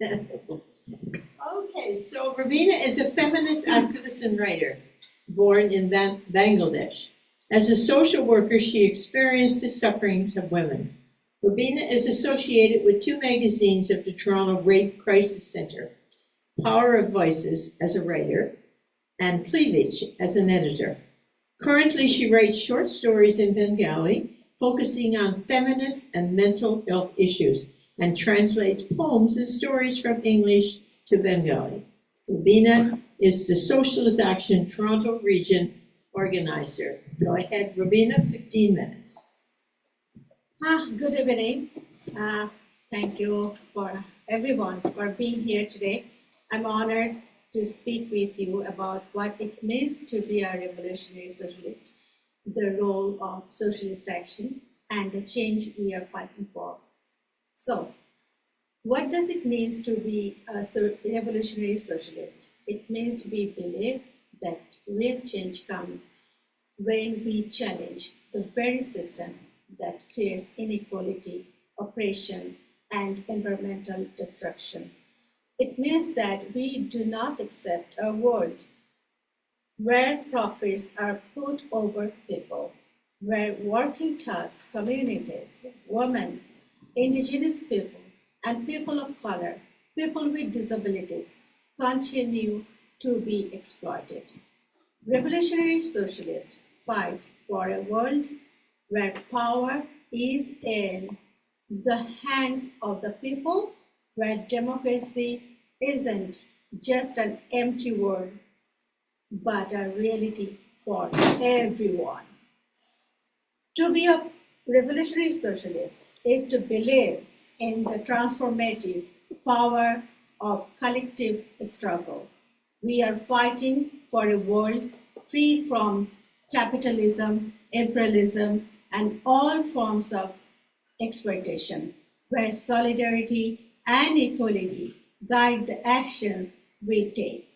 Okay, so Rubina is a feminist activist and writer, born in Bangladesh. As a social worker, she experienced the sufferings of women. Rubina is associated with two magazines of the Toronto Rape Crisis Center, Power of Voices as a writer, and Cleavage as an editor. Currently, she writes short stories in Bengali, focusing on feminist and mental health issues, and translates poems and stories from English to Bengali. Rubina is the Socialist Action Toronto region organizer. Go ahead, Rubina, 15 minutes. Good evening. Thank you for everyone for being here today. I'm honored to speak with you about what it means to be a revolutionary socialist, the role of socialist action, and the change we are fighting for. So, what does it mean to be a revolutionary socialist? It means we believe that real change comes when we challenge the very system that creates inequality, oppression, and environmental destruction. It means that we do not accept a world where profits are put over people, where working class communities, women, indigenous people, and people of color, people with disabilities, continue to be exploited. Revolutionary socialists fight for a world where power is in the hands of the people, where democracy isn't just an empty word, but a reality for everyone. To be a revolutionary socialist is to believe in the transformative power of collective struggle. We are fighting for a world free from capitalism, imperialism, and all forms of exploitation, where solidarity and equality guide the actions we take.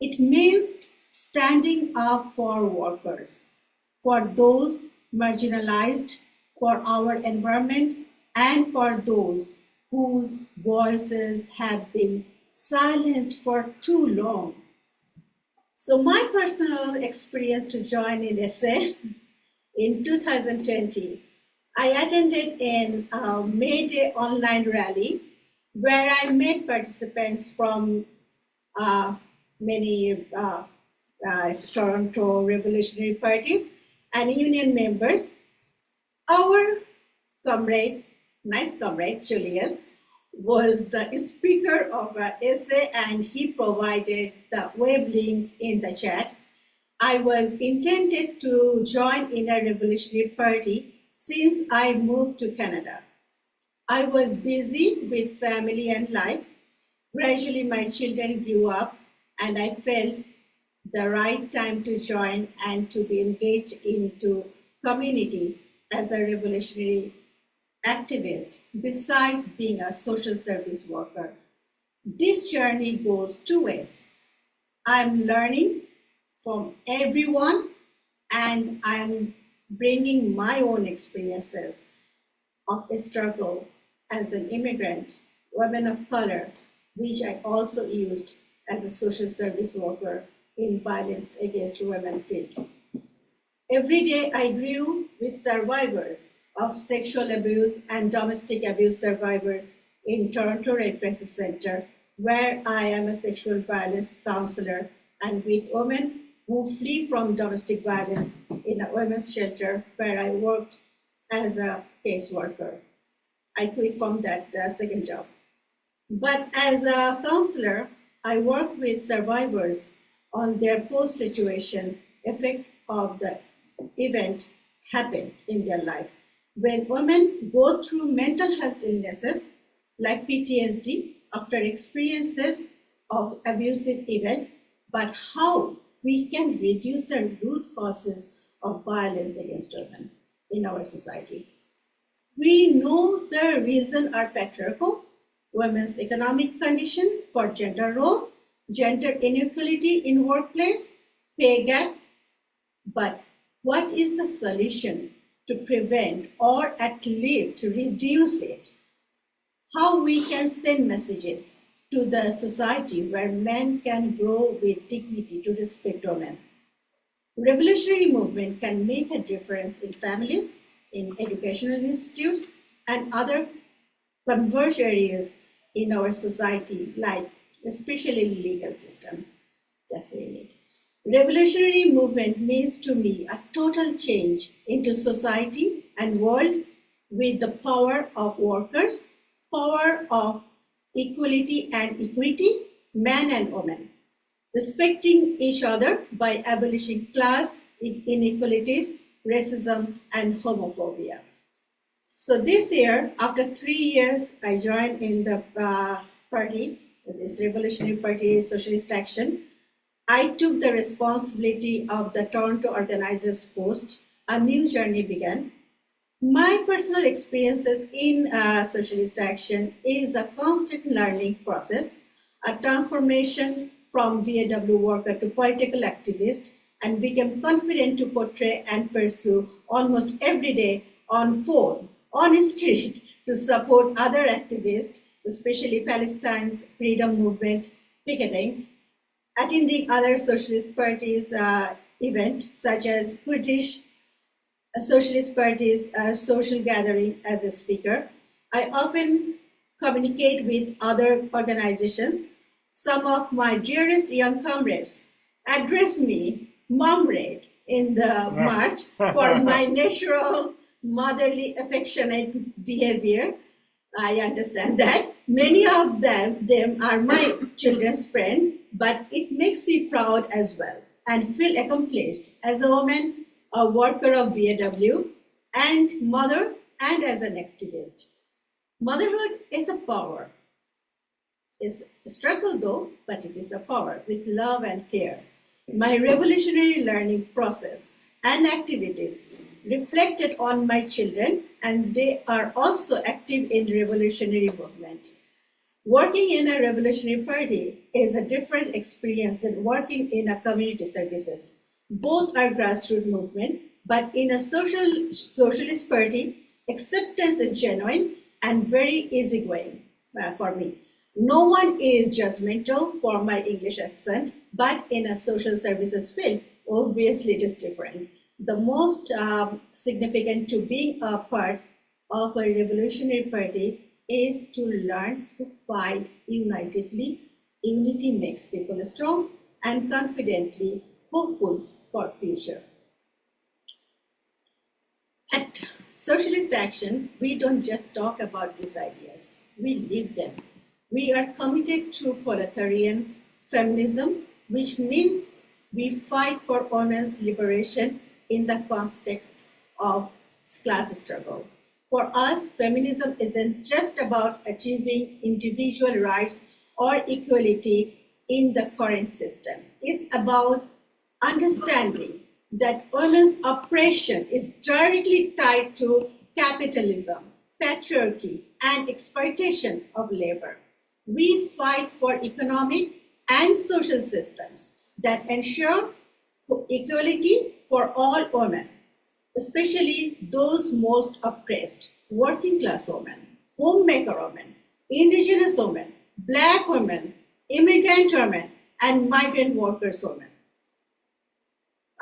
It means standing up for workers, for those marginalized, for our environment, and for those whose voices have been silenced for too long. So my personal experience to join in SA in 2020, I attended a May Day online rally where I met participants from many Toronto revolutionary parties and union members. Our comrade, nice comrade, Julius, was the speaker of an essay, and he provided the web link in the chat. I was intended to join in a revolutionary party since I moved to Canada. I was busy with family and life. Gradually, my children grew up, and I felt the right time to join and to be engaged into community as a revolutionary activist, besides being a social service worker. This journey goes two ways. I'm learning from everyone, and I'm bringing my own experiences of a struggle as an immigrant, woman of color, which I also used as a social service worker in violence against women field. Every day I grew with survivors of sexual abuse and domestic abuse survivors in Toronto Rape Crisis Center, where I am a sexual violence counselor, and with women who flee from domestic violence in a women's shelter where I worked as a caseworker. I quit from that second job. But as a counselor, I work with survivors on their post-situation effect of the event happened in their life. When women go through mental health illnesses like PTSD after experiences of abusive event, but how we can reduce the root causes of violence against women in our society. We know the reasons are patriarchal, women's economic condition for gender role, gender inequality in workplace, pay gap, but what is the solution to prevent or at least to reduce it? How we can send messages to the society where men can grow with dignity to respect women. Revolutionary movement can make a difference in families, in educational institutes, and other converge areas in our society, like especially legal system. That's what we need. Revolutionary movement means to me a total change into society and world with the power of workers, power of equality and equity, man and woman, respecting each other by abolishing class inequalities, racism, and homophobia. So this year, after 3 years, I joined in the party, this Revolutionary Party, Socialist Action. I took the responsibility of the Toronto organizers post. A new journey began. My personal experiences in Socialist Action is a constant learning process, a transformation from VAW worker to political activist, and became confident to portray and pursue almost every day on phone, on the street, to support other activists, especially Palestine's freedom movement, picketing, attending other socialist parties' events, such as Kurdish Socialist Party's social gathering as a speaker. I often communicate with other organizations. Some of my dearest young comrades address me, Mom Red, in the march for my natural motherly affectionate behavior. I understand that. Many of them are my children's friend, but it makes me proud as well and feel accomplished as a woman, a worker of VAW, and mother, and as an activist. Motherhood is a power. It's a struggle though, but it is a power with love and care. My revolutionary learning process and activities reflected on my children, and they are also active in revolutionary movement. Working in a revolutionary party is a different experience than working in a community services. Both are grassroots movement, but in a socialist party, acceptance is genuine and very easygoing for me. No one is judgmental for my English accent, but in a social services field, obviously it is different. The most significant to being a part of a revolutionary party is to learn to fight unitedly. Unity makes people strong and confidently hopeful for future. At Socialist Action, we don't just talk about these ideas, we live them. We are committed to proletarian feminism, which means we fight for women's liberation in the context of class struggle. For us, feminism isn't just about achieving individual rights or equality in the current system. It's about understanding that women's oppression is directly tied to capitalism, patriarchy, and exploitation of labor. We fight for economic and social systems that ensure equality for all women, especially those most oppressed: working class women, homemaker women, indigenous women, Black women, immigrant women, and migrant workers women.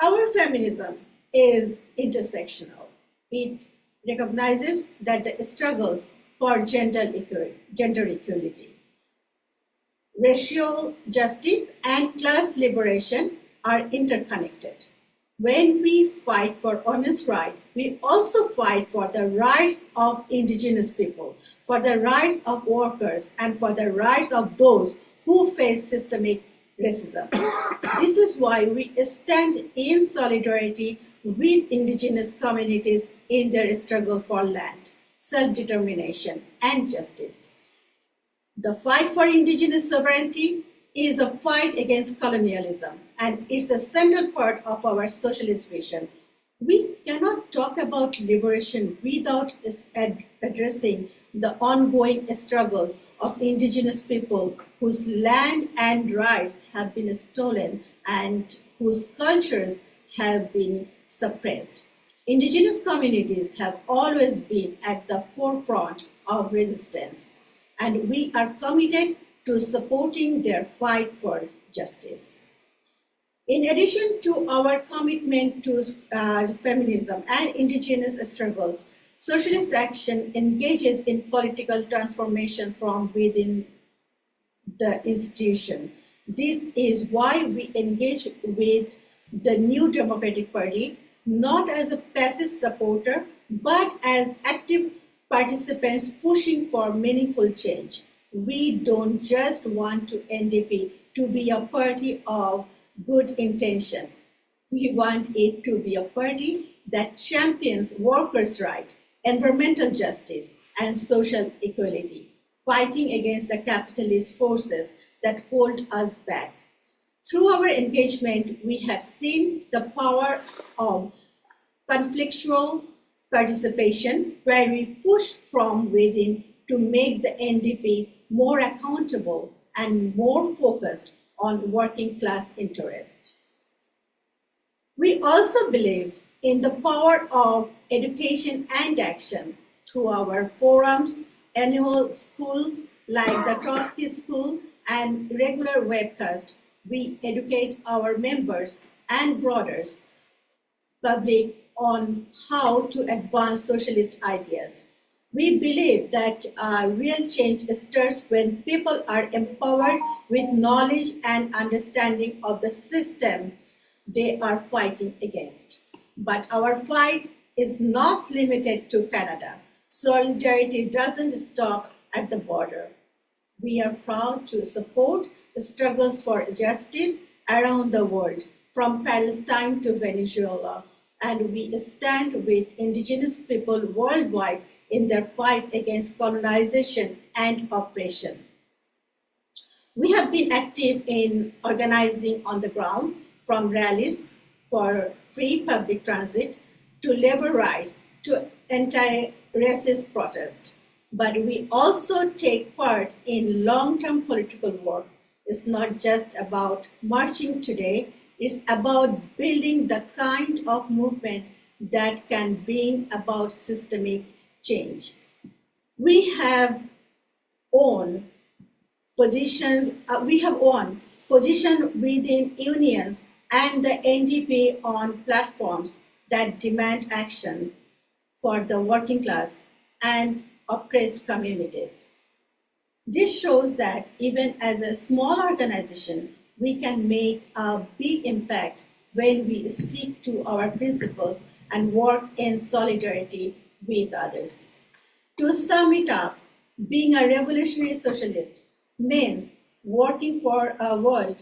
Our feminism is intersectional. It recognizes that the struggles for gender equality, racial justice, and class liberation are interconnected. When we fight for women's rights, we also fight for the rights of indigenous people, for the rights of workers, and for the rights of those who face systemic racism. This is why we stand in solidarity with indigenous communities in their struggle for land, self-determination, and justice. The fight for indigenous sovereignty is a fight against colonialism, and it's a central part of our socialist vision. We cannot talk about liberation without addressing the ongoing struggles of indigenous people whose land and rights have been stolen and whose cultures have been suppressed. Indigenous communities have always been at the forefront of resistance, and we are committed to supporting their fight for justice. In addition to our commitment to feminism and indigenous struggles, Socialist Action engages in political transformation from within the institution. This is why we engage with the New Democratic Party, not as a passive supporter, but as active participants pushing for meaningful change. We don't just want NDP to be a party of good intention. We want it to be a party that champions workers' rights, environmental justice, and social equality, fighting against the capitalist forces that hold us back. Through our engagement, we have seen the power of conflictual participation, where we push from within to make the NDP more accountable and more focused on working class interests. We also believe in the power of education and action through our forums, annual schools like the Trotsky School, and regular webcast. We educate our members and broader public on how to advance socialist ideas. We believe that real change starts when people are empowered with knowledge and understanding of the systems they are fighting against. But our fight is not limited to Canada. Solidarity doesn't stop at the border. We are proud to support the struggles for justice around the world, from Palestine to Venezuela, and we stand with indigenous people worldwide in their fight against colonization and oppression. We have been active in organizing on the ground, from rallies for free public transit to labor rights to anti-racist protests. But we also take part in long-term political work. It's not just about marching today, it's about building the kind of movement that can bring about systemic change. We have won positions within unions and the NDP on platforms that demand action for the working class and oppressed communities. This shows that even as a small organization, we can make a big impact when we stick to our principles and work in solidarity with others. To sum it up, being a revolutionary socialist means working for a world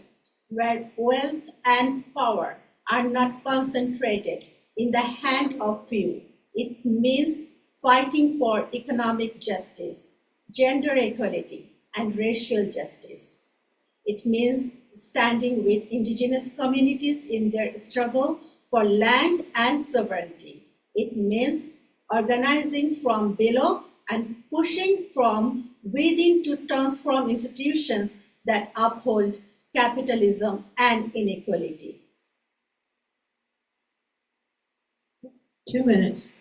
where wealth and power are not concentrated in the hand of few. It means fighting for economic justice, gender equality, and racial justice. It means standing with indigenous communities in their struggle for land and sovereignty. It means organizing from below and pushing from within to transform institutions that uphold capitalism and inequality. 2 minutes.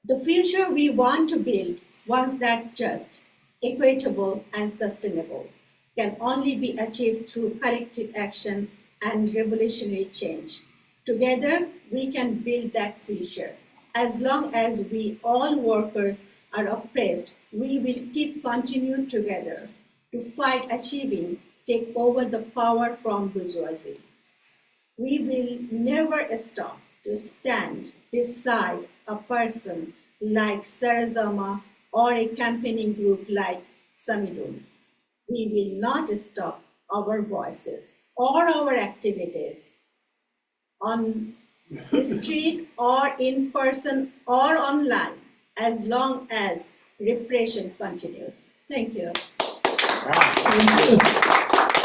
The future we want to build, one that's just, equitable, and sustainable, can only be achieved through collective action and revolutionary change. Together, we can build that future. As long as we all workers are oppressed, we will keep continuing together to fight achieving, take over the power from bourgeoisie. We will never stop to stand beside a person like Sarazama or a campaigning group like Samidun. We will not stop our voices or our activities on the street or in person or online as long as repression continues. Thank you. Thank you.